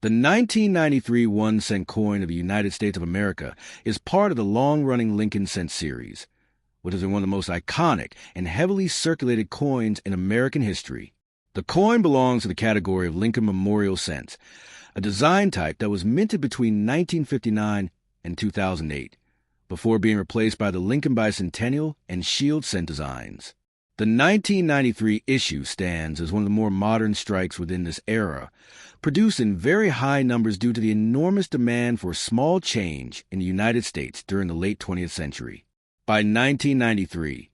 The 1993 1-cent coin of the United States of America is part of the long-running Lincoln cent series, which has been one of the most iconic and heavily circulated coins in American history. The coin belongs to the category of Lincoln Memorial cents, a design type that was minted between 1959 and 2008, before being replaced by the Lincoln Bicentennial and Shield cent designs. The 1993 issue stands as one of the more modern strikes within this era, produced in very high numbers due to the enormous demand for small change in the United States during the late 20th century. By 1993,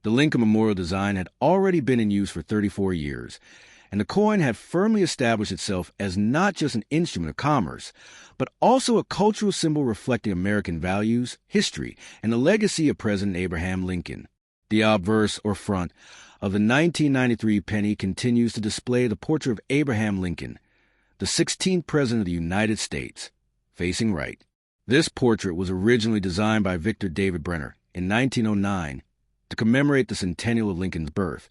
the Lincoln Memorial design had already been in use for 34 years, and the coin had firmly established itself as not just an instrument of commerce, but also a cultural symbol reflecting American values, history, and the legacy of President Abraham Lincoln. The obverse, or front, of the 1993 penny continues to display the portrait of Abraham Lincoln, the 16th President of the United States, facing right. This portrait was originally designed by Victor David Brenner in 1909 to commemorate the centennial of Lincoln's birth,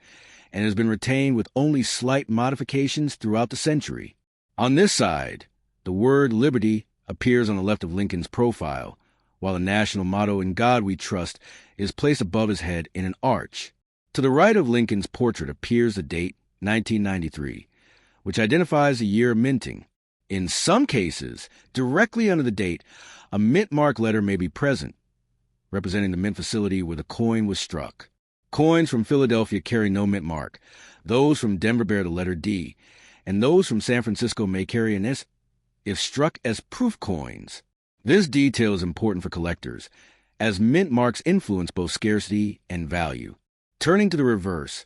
and has been retained with only slight modifications throughout the century. On this side, the word liberty appears on the left of Lincoln's profile, while the national motto, "In God We Trust," is placed above his head in an arch. To the right of Lincoln's portrait appears the date, 1993, which identifies the year of minting. In some cases, directly under the date, a mint mark letter may be present, representing the mint facility where the coin was struck. Coins from Philadelphia carry no mint mark. Those from Denver bear the letter D, and those from San Francisco may carry an S if struck as proof coins. This detail is important for collectors, as mint marks influence both scarcity and value. Turning to the reverse,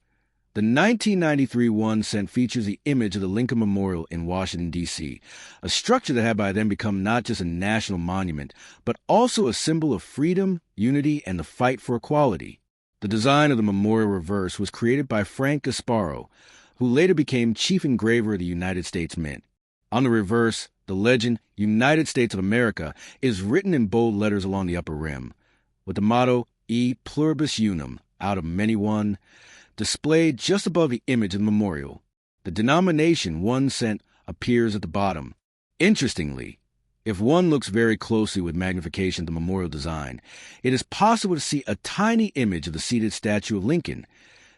the 1993 1-cent features the image of the Lincoln Memorial in Washington, D.C., a structure that had by then become not just a national monument, but also a symbol of freedom, unity, and the fight for equality. The design of the memorial reverse was created by Frank Gasparo, who later became chief engraver of the United States Mint. On the reverse, the legend, United States of America, is written in bold letters along the upper rim, with the motto, E pluribus unum, out of many one, displayed just above the image of the memorial. The denomination 1 cent appears at the bottom. Interestingly, if one looks very closely with magnification at the memorial design, it is possible to see a tiny image of the seated statue of Lincoln,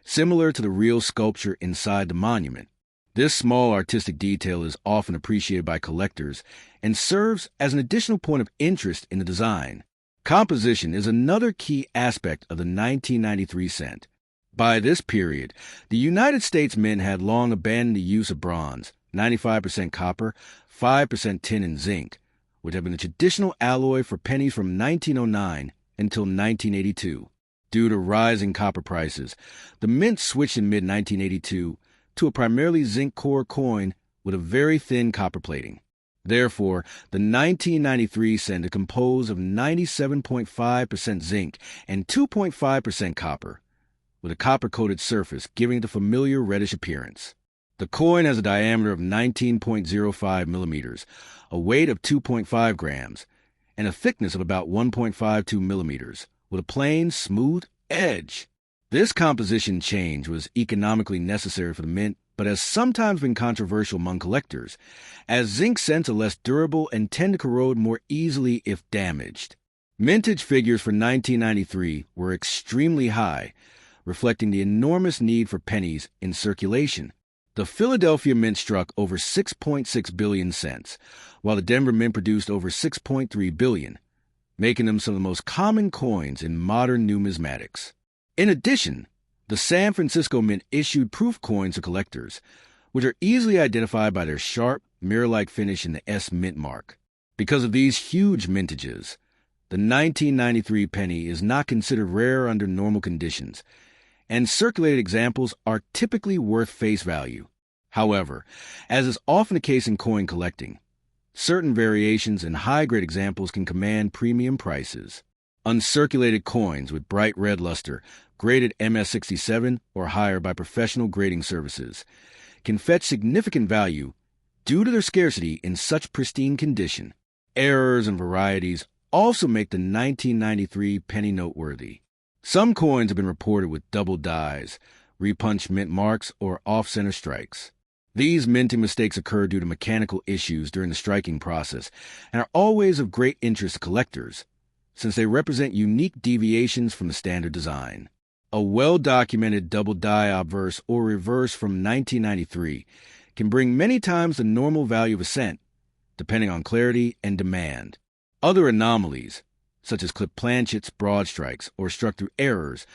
similar to the real sculpture inside the monument. This small artistic detail is often appreciated by collectors and serves as an additional point of interest in the design. Composition is another key aspect of the 1993 cent. By this period, the United States Mint had long abandoned the use of bronze, 95% copper, 5% tin and zinc, which had been the traditional alloy for pennies from 1909 until 1982. Due to rising copper prices, the mint switched in mid-1982 to a primarily zinc core coin with a very thin copper plating. Therefore, the 1993 cent is composed of 97.5% zinc and 2.5% copper, with a copper-coated surface giving it the familiar reddish appearance. The coin has a diameter of 19.05 millimeters, a weight of 2.5 grams, and a thickness of about 1.52 millimeters, with a plain, smooth edge. This composition change was economically necessary for the mint, but has sometimes been controversial among collectors, as zinc cents are less durable and tend to corrode more easily if damaged. Mintage figures for 1993 were extremely high, reflecting the enormous need for pennies in circulation. The Philadelphia Mint struck over 6.6 billion cents, while the Denver Mint produced over 6.3 billion, making them some of the most common coins in modern numismatics. In addition, the San Francisco Mint issued proof coins to collectors, which are easily identified by their sharp, mirror-like finish in the S mint mark. Because of these huge mintages, the 1993 penny is not considered rare under normal conditions, and circulated examples are typically worth face value. However, as is often the case in coin collecting, certain variations and high-grade examples can command premium prices. Uncirculated coins with bright red luster, graded MS67 or higher by professional grading services, can fetch significant value due to their scarcity in such pristine condition. Errors and varieties also make the 1993 penny noteworthy. Some coins have been reported with double dies, repunched mint marks, or off-center strikes. These minting mistakes occur due to mechanical issues during the striking process and are always of great interest to collectors, since they represent unique deviations from the standard design. A well-documented double die obverse or reverse from 1993 can bring many times the normal value of a cent, depending on clarity and demand. Other anomalies, such as clipped planchets, broad strikes, or struck through errors,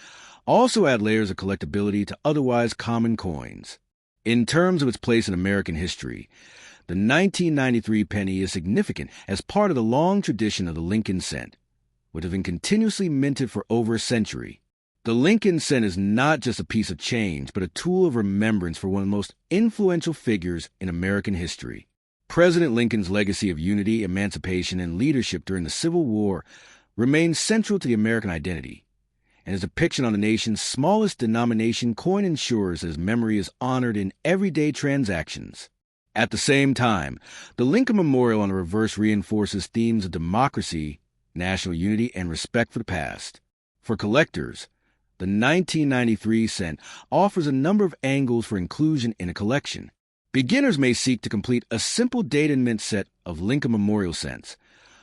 also add layers of collectability to otherwise common coins. In terms of its place in American history, the 1993 penny is significant as part of the long tradition of the Lincoln cent, which has been continuously minted for over a century. The Lincoln cent is not just a piece of change, but a tool of remembrance for one of the most influential figures in American history. President Lincoln's legacy of unity, emancipation, and leadership during the Civil War remains central to the American identity, and his depiction on the nation's smallest denomination coin ensures that his memory is honored in everyday transactions. At the same time, the Lincoln Memorial on the reverse reinforces themes of democracy, national unity, and respect for the past. For collectors, the 1993 cent offers a number of angles for inclusion in a collection. Beginners may seek to complete a simple date and mint set of Lincoln Memorial cents,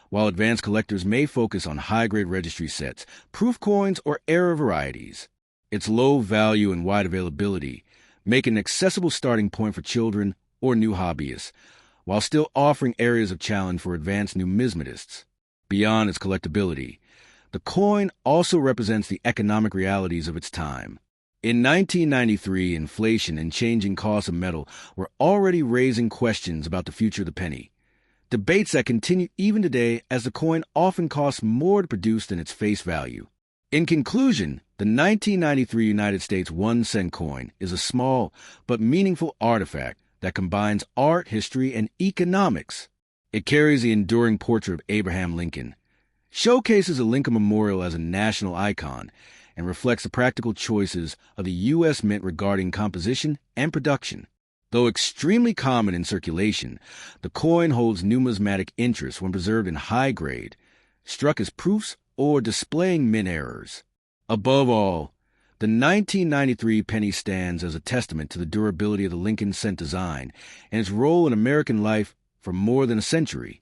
while advanced collectors may focus on high-grade registry sets, proof coins, or era varieties. Its low value and wide availability make it an accessible starting point for children or new hobbyists, while still offering areas of challenge for advanced numismatists. Beyond its collectability, the coin also represents the economic realities of its time. In 1993, inflation and changing costs of metal were already raising questions about the future of the penny, debates that continue even today as the coin often costs more to produce than its face value. In conclusion, the 1993 United States 1-cent coin is a small but meaningful artifact that combines art, history, and economics. It carries the enduring portrait of Abraham Lincoln, showcases the Lincoln Memorial as a national icon, and reflects the practical choices of the U.S. Mint regarding composition and production. Though extremely common in circulation, the coin holds numismatic interest when preserved in high grade, struck as proofs, or displaying mint errors. Above all, the 1993 penny stands as a testament to the durability of the Lincoln cent design and its role in American life for more than a century.